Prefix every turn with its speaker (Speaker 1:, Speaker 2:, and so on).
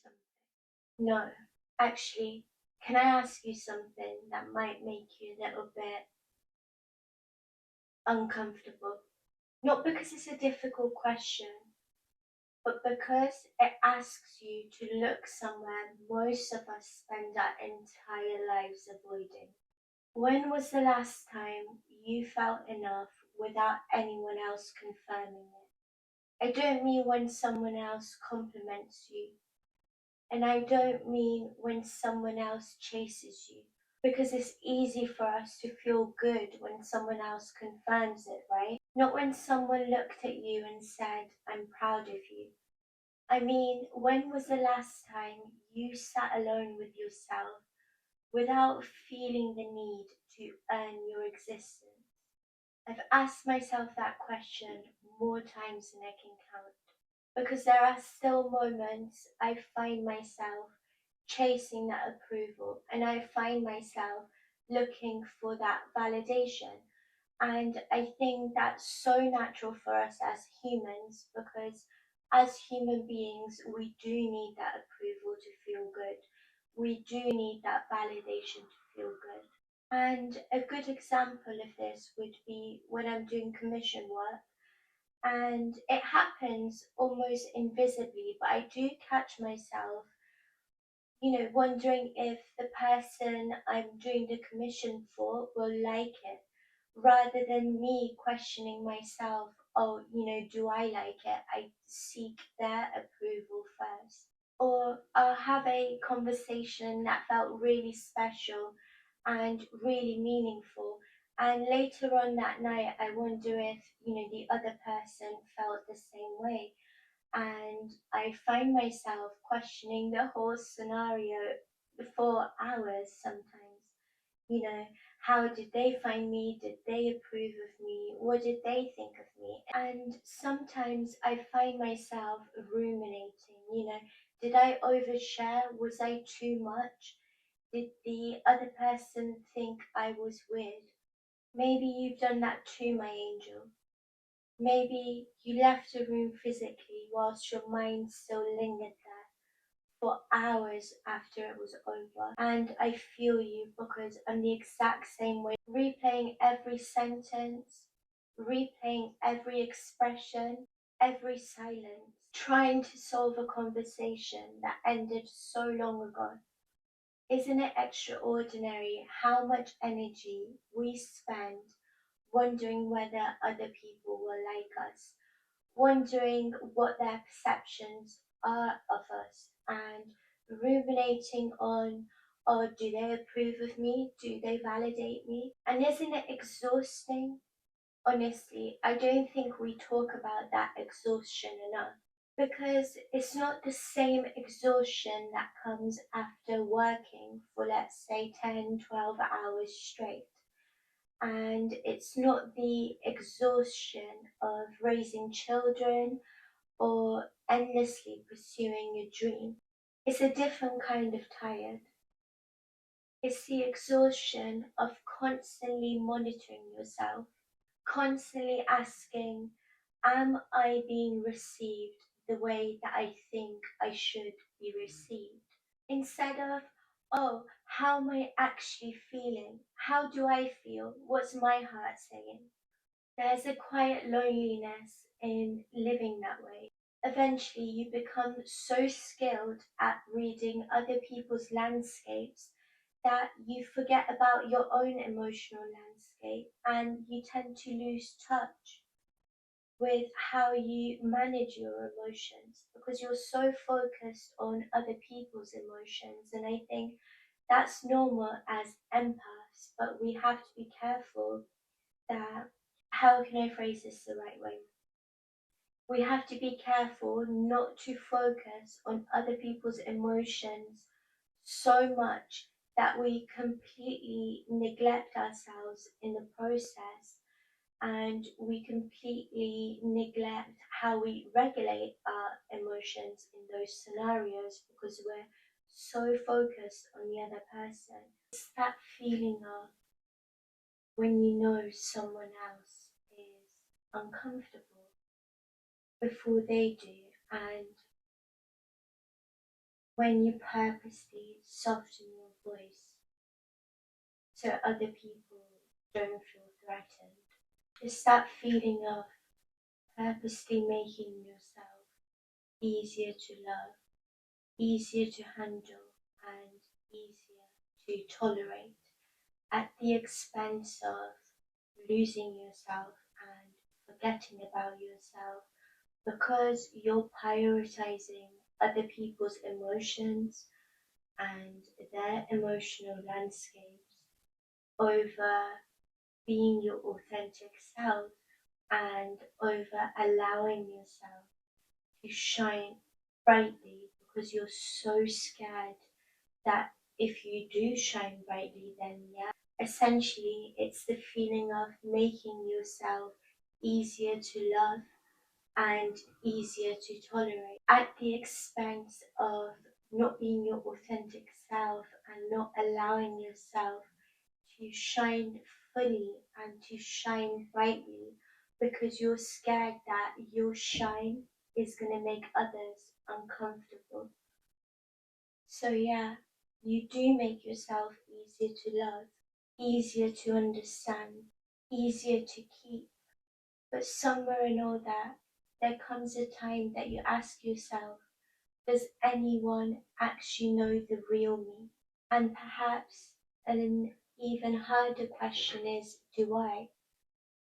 Speaker 1: something? No. Actually, can I ask you something that might make you a little bit uncomfortable? Not because it's a difficult question, but because it asks you to look somewhere most of us spend our entire lives avoiding. When was the last time you felt enough without anyone else confirming it? I don't mean when someone else compliments you, and I don't mean when someone else chases you, because it's easy for us to feel good when someone else confirms it, right? Not when someone looked at you and said, I'm proud of you. I mean, when was the last time you sat alone with yourself without feeling the need to earn your existence? I've asked myself that question more times than I can count, because there are still moments I find myself chasing that approval, and I find myself looking for that validation. And I think that's so natural for us as humans, because as human beings, we do need that approval to feel good. We do need that validation to feel good. And a good example of this would be when I'm doing commission work, and it happens almost invisibly, but I do catch myself, wondering if the person I'm doing the commission for will like it, rather than me questioning myself, oh, do I like it? I seek their approval first. Or I'll have a conversation that felt really special and really meaningful. And later on that night, I wonder if, the other person felt the same way. And I find myself questioning the whole scenario for hours sometimes. How did they find me? Did they approve of me? What did they think of me? And sometimes I find myself ruminating, did I overshare? Was I too much? Did the other person think I was weird? Maybe you've done that too, my angel. Maybe you left the room physically whilst your mind still lingered there for hours after it was over. And I feel you, because I'm the exact same way, replaying every sentence, replaying every expression, every silence, trying to solve a conversation that ended so long ago. Isn't it extraordinary how much energy we spend wondering whether other people will like us, wondering what their perceptions are of us, and ruminating on, oh, do they approve of me? Do they validate me? And isn't it exhausting? Honestly, I don't think we talk about that exhaustion enough, because it's not the same exhaustion that comes after working for, let's say, 10, 12 hours straight. And it's not the exhaustion of raising children or endlessly pursuing your dream. It's a different kind of tired. It's the exhaustion of constantly monitoring yourself, constantly asking, am I being received the way that I think I should be received? Instead of, oh, how am I actually feeling? How do I feel? What's my heart saying? There's a quiet loneliness in living that way. Eventually, you become so skilled at reading other people's landscapes that you forget about your own emotional landscape, and you tend to lose touch with how you manage your emotions, because you're so focused on other people's emotions. And I think that's normal as empaths, but we have to be careful that, how can I phrase this the right way? We have to be careful not to focus on other people's emotions so much that we completely neglect ourselves in the process, and we completely neglect how we regulate our emotions in those scenarios, because we're so focused on the other person. It's that feeling of when you know someone else is uncomfortable before they do, and when you purposely soften your voice so other people don't feel threatened. Just that feeling of purposely making yourself easier to love, easier to handle, and easier to tolerate at the expense of losing yourself and forgetting about yourself because you're prioritizing other people's emotions and their emotional landscapes over being your authentic self and over allowing yourself to shine brightly because you're so scared that if you do shine brightly, then yeah, essentially it's the feeling of making yourself easier to love and easier to tolerate at the expense of not being your authentic self and not allowing yourself to shine fully and to shine brightly because you're scared that your shine is going to make others uncomfortable. So, yeah, you do make yourself easier to love, easier to understand, easier to keep. But somewhere in all that, there comes a time that you ask yourself, does anyone actually know the real me? And perhaps an even harder question is, do I?